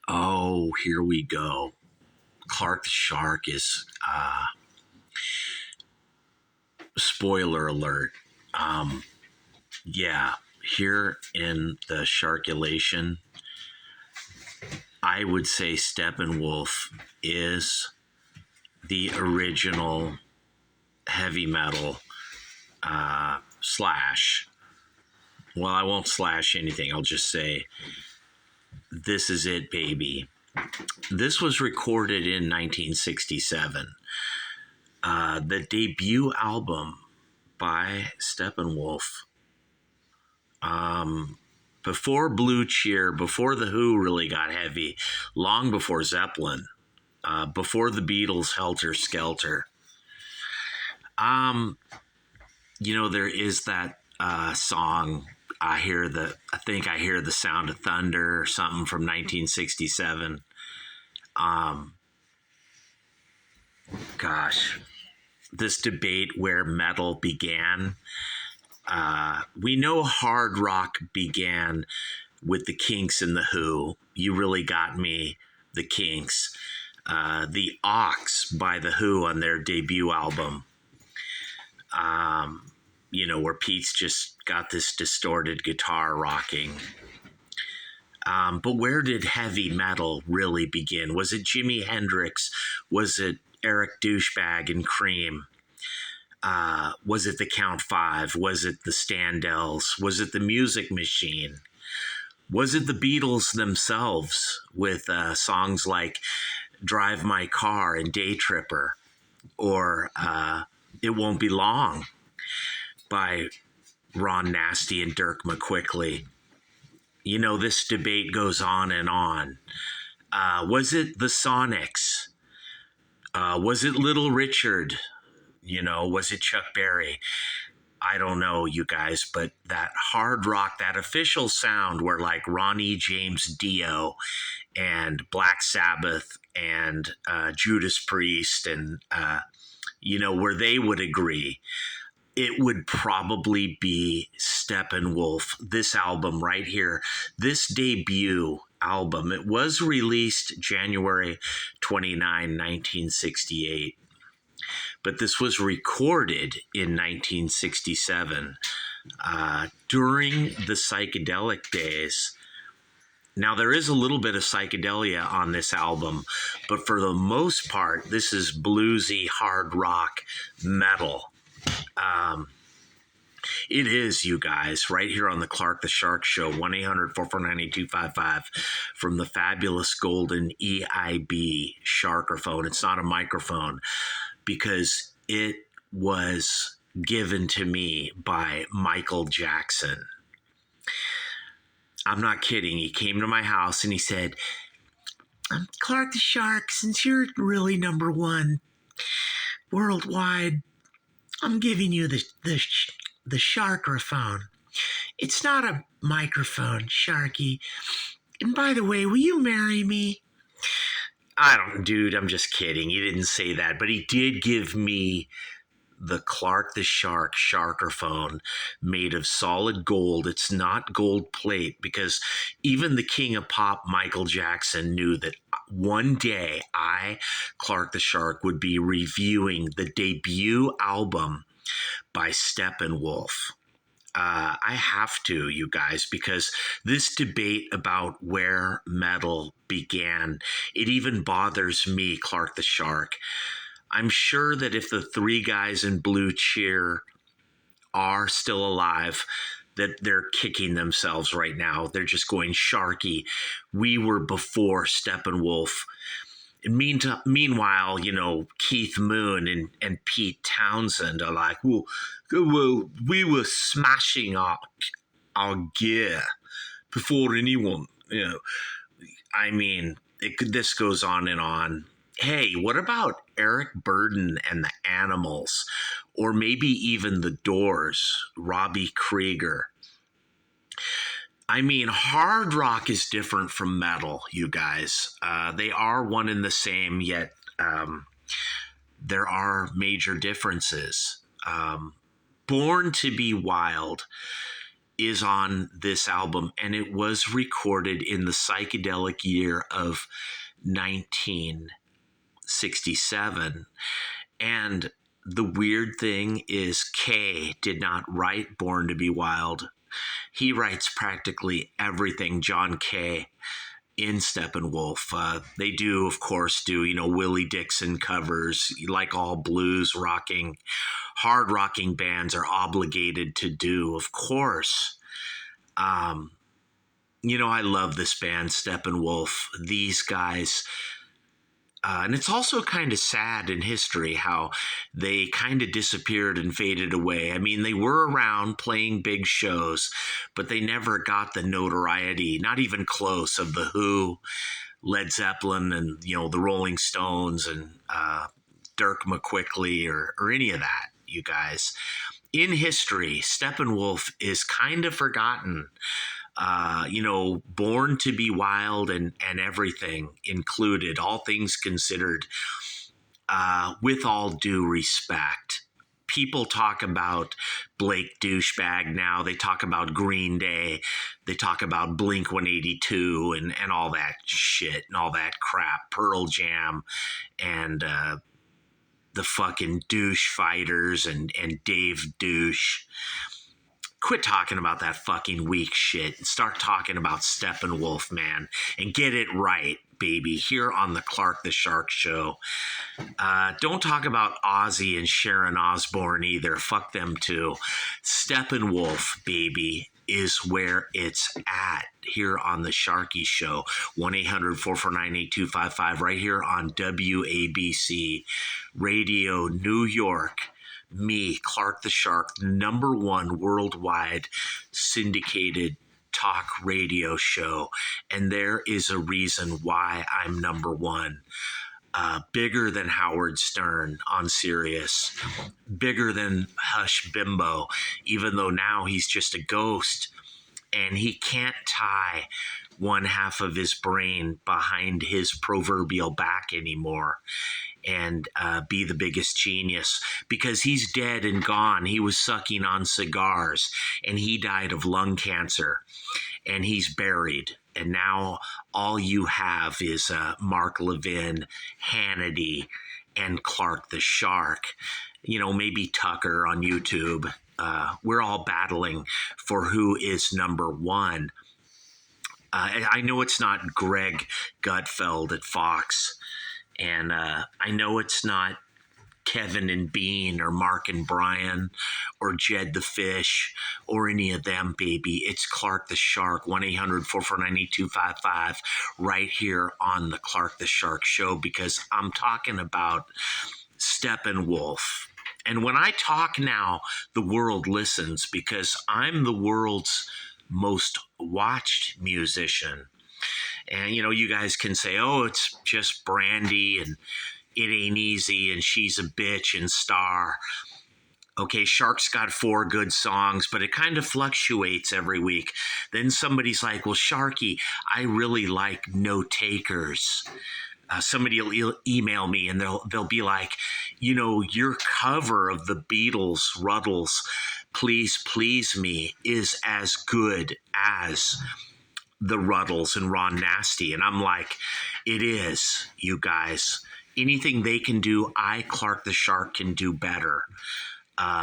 Oh, here we go. Clark the Shark is spoiler alert. Yeah, here in the Sharkulation, I would say Steppenwolf is the original heavy metal slash. Well, I won't slash anything. I'll just say, this is it, baby. This was recorded in 1967. The debut album by Steppenwolf. Before Blue Cheer, before The Who really got heavy, long before Zeppelin, before the Beatles, Helter Skelter. There is that song, I think I hear the sound of thunder or something from 1967. Gosh, this debate where metal began. We know hard rock began with the Kinks and the Who. You Really Got Me, the Kinks. The Ox by the Who on their debut album. Where Pete's just got this distorted guitar rocking. But where did heavy metal really begin? Was it Jimi Hendrix? Was it Eric Douchebag and Cream? Was it the Count Five? Was it the Standells? Was it the Music Machine? Was it the Beatles themselves with songs like Drive My Car and Day Tripper, or It Won't Be Long by Ron Nasty and Dirk McQuickley? This debate goes on and on. Was it the Sonics? Was it Little Richard? Was it Chuck Berry? I don't know, you guys, but that hard rock, that official sound where like Ronnie James Dio and Black Sabbath and Judas Priest and, where they would agree, it would probably be Steppenwolf, this album right here, this debut album. It was released January 29, 1968. But this was recorded in 1967 during the psychedelic days. Now, there is a little bit of psychedelia on this album, but for the most part, this is bluesy, hard rock metal. It is, you guys, right here on the Clark the Shark Show, 1-800-449-8255 from the fabulous golden EIB Sharkerphone. It's not a microphone, because it was given to me by Michael Jackson. I'm not kidding. He came to my house and he said, Clark the Shark, since you're really number one worldwide, I'm giving you the Sharkerphone. It's not a microphone, Sharky. And by the way, will you marry me? Dude, I'm just kidding. He didn't say that, but he did give me the Clark the Shark Sharkerphone made of solid gold. It's not gold plate, because even the king of pop, Michael Jackson, knew that one day I, Clark the Shark, would be reviewing the debut album by Steppenwolf. I have to, you guys, because this debate about where metal began, it even bothers me, Clark the Shark. I'm sure that if the three guys in Blue Cheer are still alive, that they're kicking themselves right now. They're just going, Sharky, we were before Steppenwolf. And meanwhile, Keith Moon and Pete Townsend are like, well, we were smashing our gear before anyone, this goes on and on. Hey, what about Eric Burden and the Animals? Or maybe even the Doors, Robbie Krieger? Hard rock is different from metal, you guys. They are one and the same, yet there are major differences. Born to Be Wild is on this album, and it was recorded in the psychedelic year of 1967. And the weird thing is, Kay did not write Born to Be Wild. He writes practically everything, John Kay, in Steppenwolf. They do, of course, Willie Dixon covers, like all blues rocking, hard rocking bands are obligated to do, of course. I love this band, Steppenwolf. These guys, and it's also kind of sad in history how they kind of disappeared and faded away. I mean, they were around playing big shows, but they never got the notoriety, not even close, of The Who, Led Zeppelin, and, the Rolling Stones, and Dirk McQuickley, or any of that, you guys. In history, Steppenwolf is kind of forgotten. Born to Be Wild and everything included, all things considered, with all due respect. People talk about Blake Douchebag now. They talk about Green Day. They talk about Blink 182 and all that shit and all that crap. Pearl Jam and the fucking Douche Fighters and Dave Douche. Quit talking about that fucking weak shit and start talking about Steppenwolf, man, and get it right, baby, here on the Clark the Shark Show. Don't talk about Ozzy and Sharon Osbourne either. Fuck them too. Steppenwolf, baby, is where it's at here on the Sharky Show. 1-800-449-8255 right here on WABC Radio New York. Me, Clark the Shark, #1 worldwide syndicated talk radio show. And there is a reason why I'm #1. Bigger than Howard Stern on Sirius. Bigger than Hush Bimbo, even though now he's just a ghost. And he can't tie one half of his brain behind his proverbial back anymore and be the biggest genius, because he's dead and gone. He was sucking on cigars and he died of lung cancer and he's buried. And now all you have is Mark Levin, Hannity, and Clark the Shark. Maybe Tucker on YouTube. We're all battling for who is #1. I know it's not Greg Gutfeld at Fox. And I know it's not Kevin and Bean or Mark and Brian or Jed the Fish or any of them, baby. It's Clark the Shark, 1-800-449-8255 right here on the Clark the Shark Show, because I'm talking about Steppenwolf. And when I talk now, the world listens, because I'm the world's most watched musician. And, you guys can say, oh, it's just Brandy and It Ain't Easy and She's a Bitch and Star. Okay, Shark's got 4 good songs, but it kind of fluctuates every week. Then somebody's like, well, Sharky, I really like No Takers. Somebody will email me and they'll be like, your cover of the Beatles' Ruddles, Please Please Me, is as good as the Ruddles and Ron Nasty. And I'm like, it is, you guys. Anything they can do, I, Clark the Shark, can do better,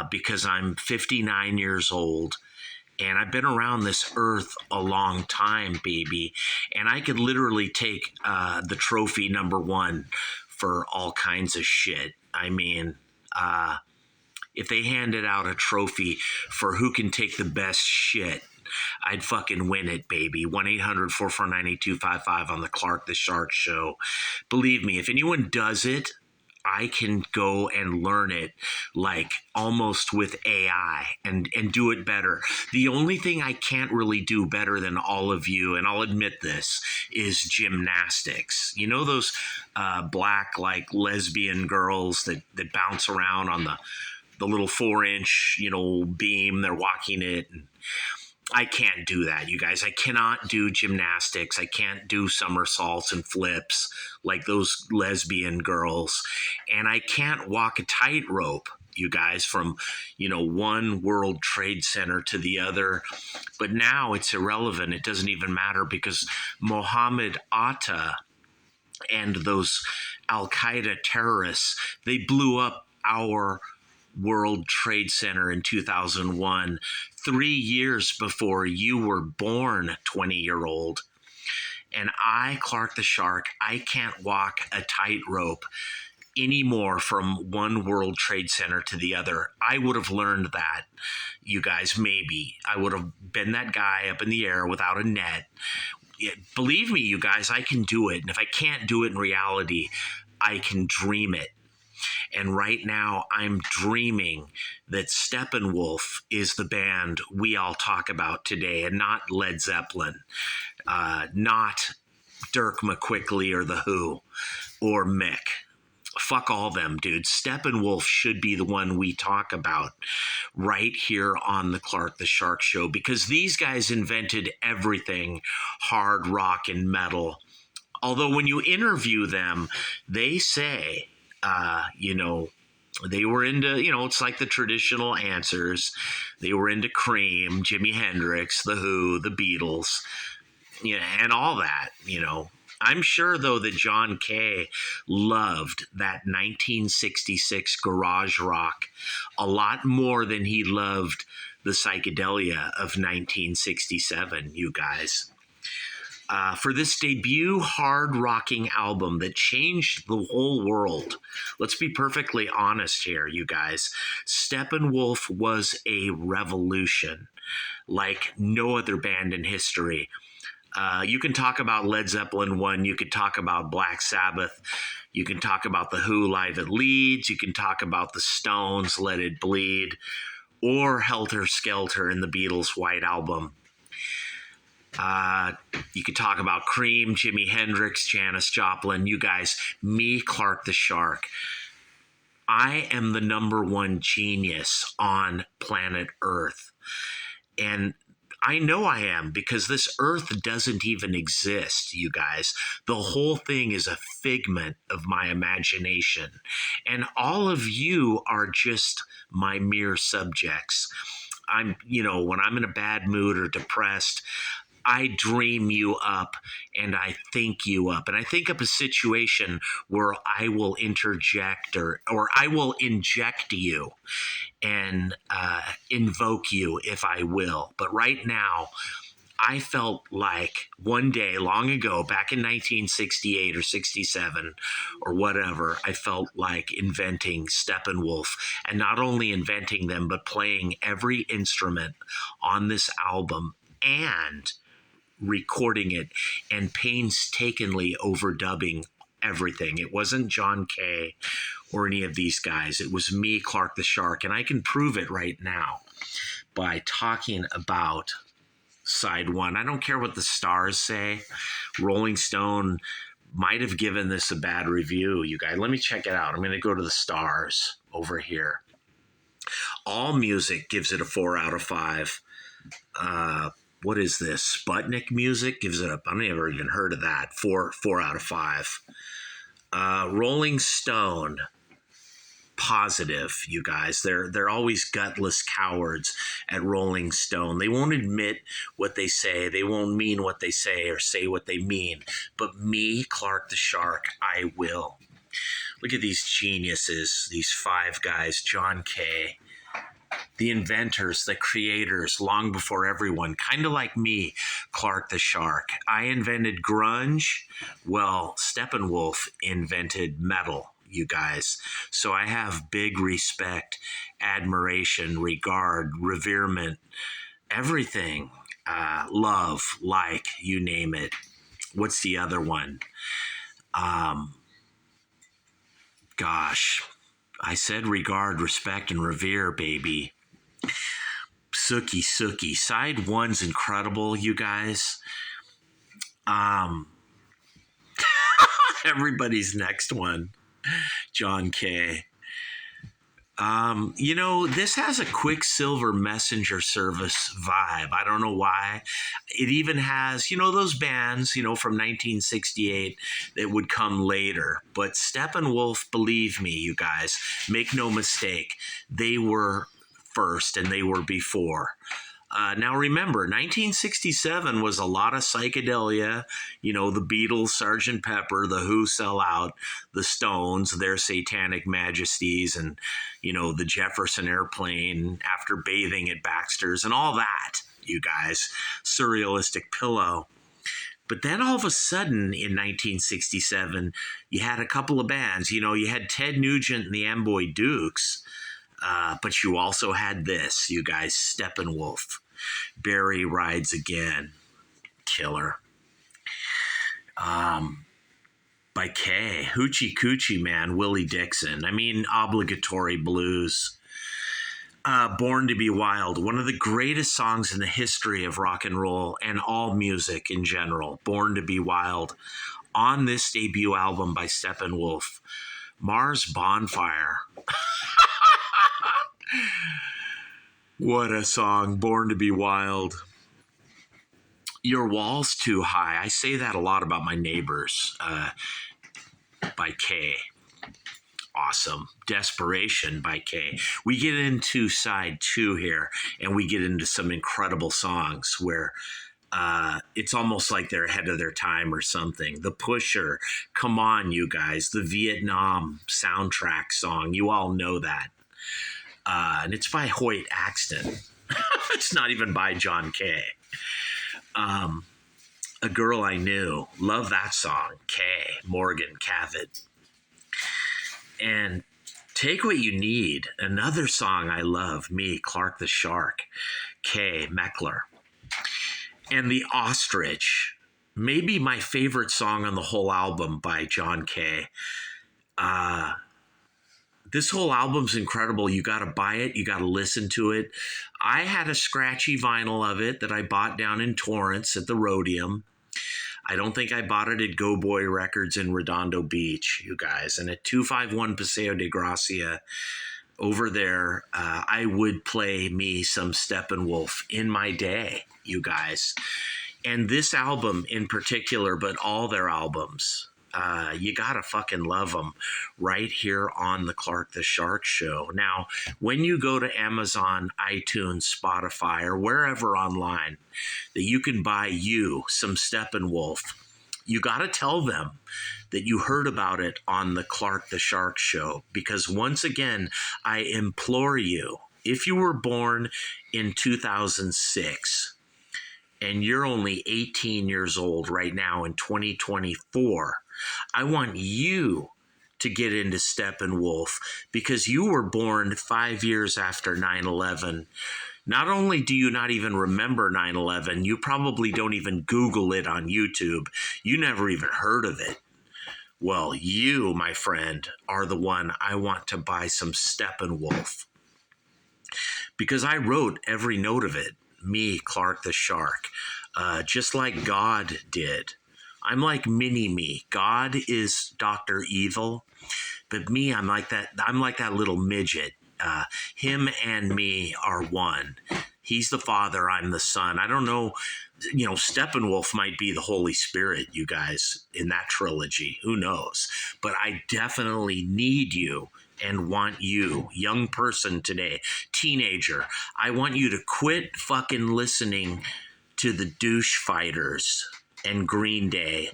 because I'm 59 years old and I've been around this earth a long time, baby. And I could literally take the trophy #1 for all kinds of shit. I mean, if they handed out a trophy for who can take the best shit, I'd fucking win it, baby. 1-800-449-8255 on the Clark the Shark Show. Believe me, if anyone does it, I can go and learn it, like almost with AI, and do it better. The only thing I can't really do better than all of you, and I'll admit this, is gymnastics. Those black, like, lesbian girls that bounce around on the little 4-inch, beam. They're walking it. And I can't do that, you guys. I cannot do gymnastics. I can't do somersaults and flips like those lesbian girls. And I can't walk a tightrope. you guys, from, one World Trade Center to the other. But now it's irrelevant. It doesn't even matter because Mohammed Atta and those Al-Qaeda terrorists, they blew up our World Trade Center in 2001, 3 years before you were born, 20-year-old. And I, Clark the Shark, I can't walk a tightrope anymore from one World Trade Center to the other. I would have learned that, you guys, maybe. I would have been that guy up in the air without a net. Believe me, you guys, I can do it. And if I can't do it in reality, I can dream it. And right now, I'm dreaming that Steppenwolf is the band we all talk about today, and not Led Zeppelin, not Dirk McQuickley or The Who or Mick. Fuck all them, dude. Steppenwolf should be the one we talk about right here on the Clark the Shark Show, because these guys invented everything hard rock and metal. Although when you interview them, they say, they were into, it's like the traditional answers. They were into Cream, Jimi Hendrix, The Who, The Beatles, and all that, I'm sure, though, that John Kay loved that 1966 garage rock a lot more than he loved the psychedelia of 1967, you guys. For this debut hard rocking album that changed the whole world, let's be perfectly honest here, you guys. Steppenwolf was a revolution like no other band in history. You can talk about Led Zeppelin 1. You could talk about Black Sabbath. You can talk about The Who Live at Leeds. You can talk about the Stones, Let It Bleed, or Helter Skelter in the Beatles' White Album. You could talk about Cream, Jimi Hendrix, Janis Joplin. You guys, me, Clark the Shark. I am the number one genius on planet Earth. And I know I am, because this earth doesn't even exist, you guys. The whole thing is a figment of my imagination. And all of you are just my mere subjects. When I'm in a bad mood or depressed, I dream you up and I think you up. And I think up a situation where I will interject or I will inject you and invoke you if I will. But right now, I felt like one day long ago, back in 1968 or 67 or whatever, I felt like inventing Steppenwolf, and not only inventing them, but playing every instrument on this album and recording it and painstakingly overdubbing everything. It wasn't John Kay or any of these guys. It was me, Clark the Shark, and I can prove it right now by talking about side one. I don't care what the stars say. Rolling Stone might have given this a bad review, you guys. Let me check it out. I'm going to go to the stars over here. All Music gives it a 4 out of 5. What is this? Sputnik Music gives it a, I've never even heard of that. 4 out of 5. Rolling Stone, positive, you guys. They're always gutless cowards at Rolling Stone. They won't admit what they say. They won't mean what they say or say what they mean. But me, Clark the Shark, I will. Look at these geniuses, these 5 guys. John Kay, the inventors, the creators, long before everyone, kind of like me, Clark the Shark. I invented grunge. Well, Steppenwolf invented metal, you guys. So I have big respect, admiration, regard, reverement, everything. Love, like, you name it. What's the other one? Gosh, I said regard, respect, and revere, baby. Sookie. Side one's incredible, you guys. Everybody's next one. John Kay. This has a Quicksilver Messenger Service vibe. I don't know why. It even has, those bands, from 1968 that would come later. But Steppenwolf, believe me, you guys, make no mistake, they were first and they were before. Now remember, 1967 was a lot of psychedelia. The Beatles, Sgt. Pepper, The Who, Sell Out, the Stones, their Satanic Majesties, and the Jefferson Airplane, After Bathing at Baxter's, and all that. You guys, Surrealistic Pillow. But then all of a sudden in 1967, you had a couple of bands. You had Ted Nugent and the Amboy Dukes. But you also had this, you guys, Steppenwolf. Barry Rides Again. Killer. By Kay. Hoochie Coochie Man, Willie Dixon. Obligatory blues. Born to Be Wild, one of the greatest songs in the history of rock and roll and all music in general. Born to Be Wild. On this debut album by Steppenwolf. Mars Bonfire. What a song, Born to Be Wild. Your Wall's Too High. I say that a lot about my neighbors. By Kay. Awesome. Desperation by Kay. We get into side 2 here, and we get into some incredible songs where it's almost like they're ahead of their time or something. The Pusher. Come on, you guys. The Vietnam soundtrack song. You all know that. And it's by Hoyt Axton. It's not even by John Kay. A Girl I Knew. Love that song. Kay, Morgan Cavitt. And Take What You Need. Another song I love. Me, Clark the Shark. Kay, Meckler. And The Ostrich. Maybe my favorite song on the whole album by John Kay. This whole album's incredible. You got to buy it. You got to listen to it. I had a scratchy vinyl of it that I bought down in Torrance at the Rhodium. I don't think I bought it at Go Boy Records in Redondo Beach, you guys. And at 251 Paseo de Gracia, over there, I would play me some Steppenwolf in my day, you guys. And this album in particular, but all their albums, you gotta fucking love them right here on the Clark the Shark Show. Now, when you go to Amazon, iTunes, Spotify, or wherever online that you can buy you some Steppenwolf, you gotta tell them that you heard about it on the Clark the Shark Show. Because once again, I implore you, if you were born in 2006 and you're only 18 years old right now in 2024, I want you to get into Steppenwolf because you were born 5 years after 9/11. Not only do you not even remember 9/11, you probably don't even Google it on YouTube. You never even heard of it. Well, you, my friend, are the one I want to buy some Steppenwolf. Because I wrote every note of it. Me, Clark the Shark. Just like God did. I'm like mini-me. God is Dr. Evil. But me, I'm like that little midget. Him and me are one. He's the Father, I'm the Son. I don't know, Steppenwolf might be the Holy Spirit, you guys, in that trilogy. Who knows? But I definitely need you and want you, young person today, teenager, I want you to quit fucking listening to the Douche Fighters and Green Day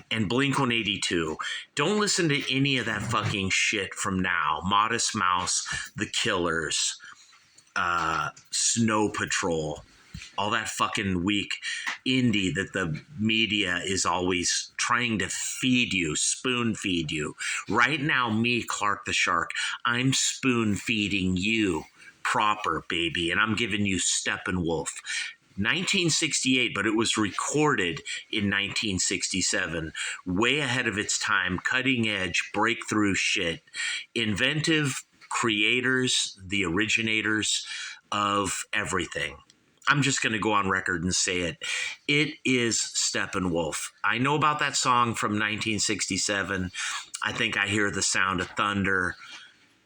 and Blink-182. Don't listen to any of that fucking shit from now. Modest Mouse, The Killers, Snow Patrol, all that fucking weak indie that the media is always trying to feed you, spoon feed you. Right now, me, Clark the Shark, I'm spoon feeding you proper, baby, and I'm giving you Steppenwolf. 1968, but it was recorded in 1967. Way ahead of its time, cutting edge, breakthrough shit. Inventive creators, the originators of everything. I'm just going to go on record and say it. It is Steppenwolf. I know about that song from 1967. I think I hear the sound of thunder.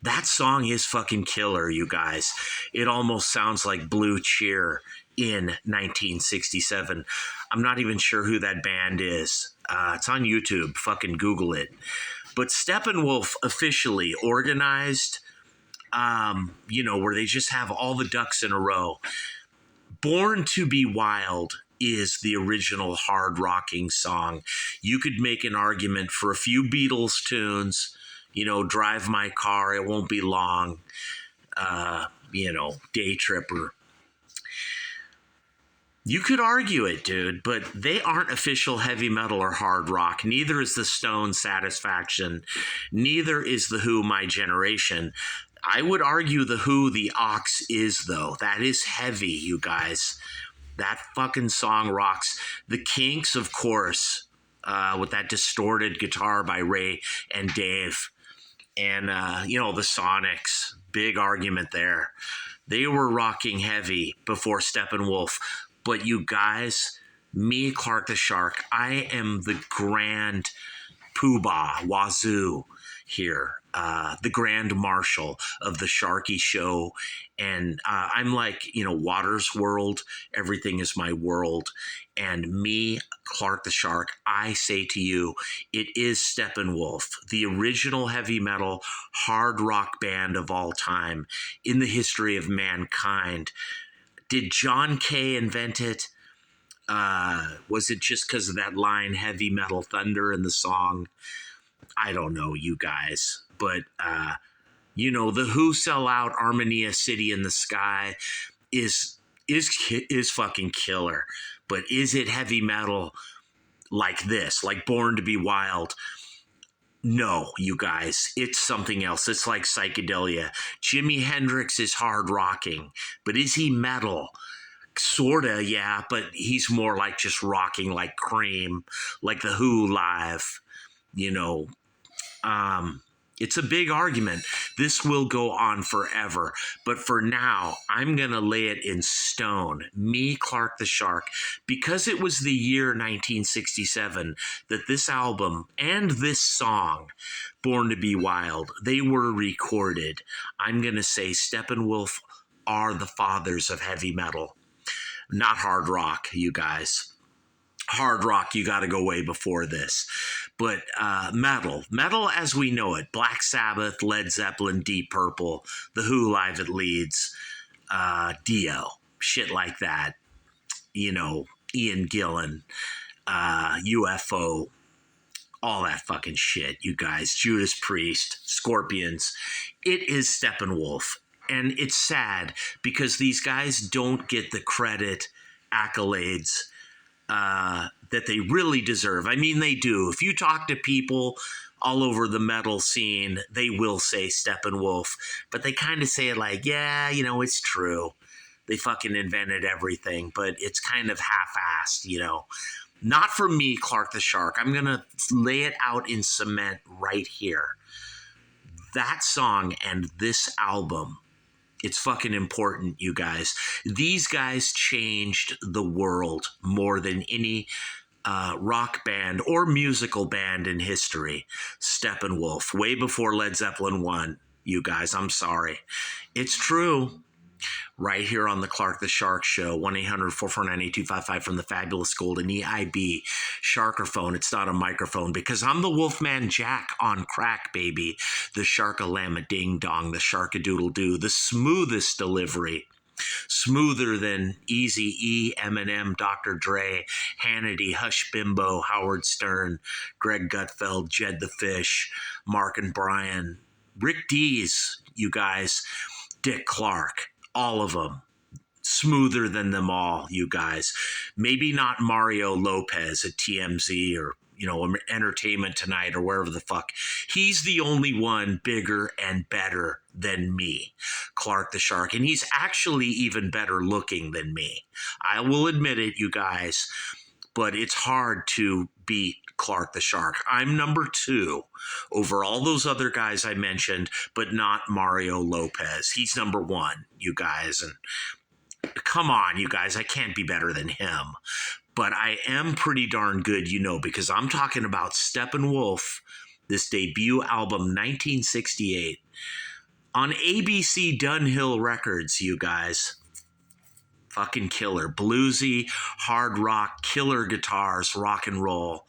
That song is fucking killer, you guys. It almost sounds like Blue Cheer in 1967. I'm not even sure who that band is. It's on YouTube. Fucking Google it. But Steppenwolf officially organized, where they just have all the ducks in a row. Born to Be Wild is the original hard rocking song. You could make an argument for a few Beatles tunes, Drive My Car, It Won't Be Long, Day Tripper. You could argue it, dude, but they aren't official heavy metal or hard rock. Neither is the Stones Satisfaction. Neither is the Who My Generation. I would argue the Who the Ox is, though. That is heavy, you guys. That fucking song rocks. The Kinks, of course, with that distorted guitar by Ray and Dave. And, the Sonics. Big argument there. They were rocking heavy before Steppenwolf. But you guys, me, Clark the Shark, I am the grand poobah, wazoo here, the grand marshal of the Sharky show. And I'm like, Water's world, everything is my world. And me, Clark the Shark, I say to you, it is Steppenwolf, the original heavy metal hard rock band of all time in the history of mankind. Did John Kay invent it? Was it just because of that line, heavy metal thunder in the song? I don't know, you guys. But, the Who Sell Out, Armonia City in the Sky is fucking killer. But is it heavy metal like this, like Born to Be Wild? No, you guys, it's something else. It's like psychedelia. Jimi Hendrix is hard rocking, but is he metal? Sorta, yeah, but he's more like just rocking like Cream, like the Who live, It's a big argument. This will go on forever. But for now, I'm going to lay it in stone. Me, Clark the Shark, because it was the year 1967 that this album and this song, Born to Be Wild, they were recorded. I'm going to say Steppenwolf are the fathers of heavy metal. Not hard rock, you guys. Hard rock, you got to go way before this. But metal as we know it, Black Sabbath, Led Zeppelin, Deep Purple, The Who live at Leeds, Dio, shit like that. Ian Gillan, UFO, all that fucking shit, you guys. Judas Priest, Scorpions. It is Steppenwolf. And it's sad because these guys don't get the credit, accolades, that they really deserve. I mean, they do. If you talk to people all over the metal scene, they will say Steppenwolf, but they kind of say it like, yeah, it's true. They fucking invented everything, but it's kind of half-assed, Not for me, Clark the Shark. I'm going to lay it out in cement right here. That song and this album, it's fucking important, you guys. These guys changed the world more than any rock band or musical band in history. Steppenwolf, way before Led Zeppelin 1, you guys. I'm sorry. It's true. Right here on the Clark the Shark Show, 1-800-449-8255 from the fabulous golden EIB Sharkerphone. It's not a microphone because I'm the Wolfman Jack on crack, baby. The Sharkalama Ding Dong, the Sharkadoodle-Doo, the smoothest delivery. Smoother than Eazy-E, Eminem, Dr. Dre, Hannity, Hush Bimbo, Howard Stern, Greg Gutfeld, Jed the Fish, Mark and Brian, Rick Dees, you guys, Dick Clark. All of them. Smoother than them all, you guys. Maybe not Mario Lopez at TMZ or, Entertainment Tonight or wherever the fuck. He's the only one bigger and better than me, Clark the Shark. And he's actually even better looking than me. I will admit it, you guys. But it's hard to beat Clark the Shark. I'm number 2 over all those other guys I mentioned, but not Mario Lopez. He's number 1, you guys. And come on, you guys, I can't be better than him. But I am pretty darn good, because I'm talking about Steppenwolf, this debut album, 1968. On ABC Dunhill Records, you guys. Fucking killer. Bluesy, hard rock, killer guitars, rock and roll.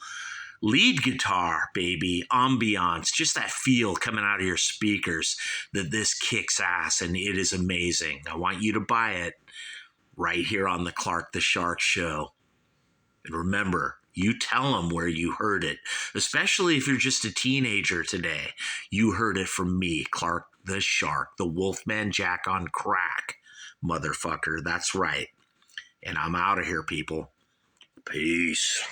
Lead guitar, baby, ambiance, just that feel coming out of your speakers that this kicks ass, and it is amazing. I want you to buy it right here on the Clark the Shark Show. And remember, you tell them where you heard it, especially if you're just a teenager today. You heard it from me, Clark the Shark, the Wolfman Jack on crack, motherfucker. That's right. And I'm out of here, people. Peace.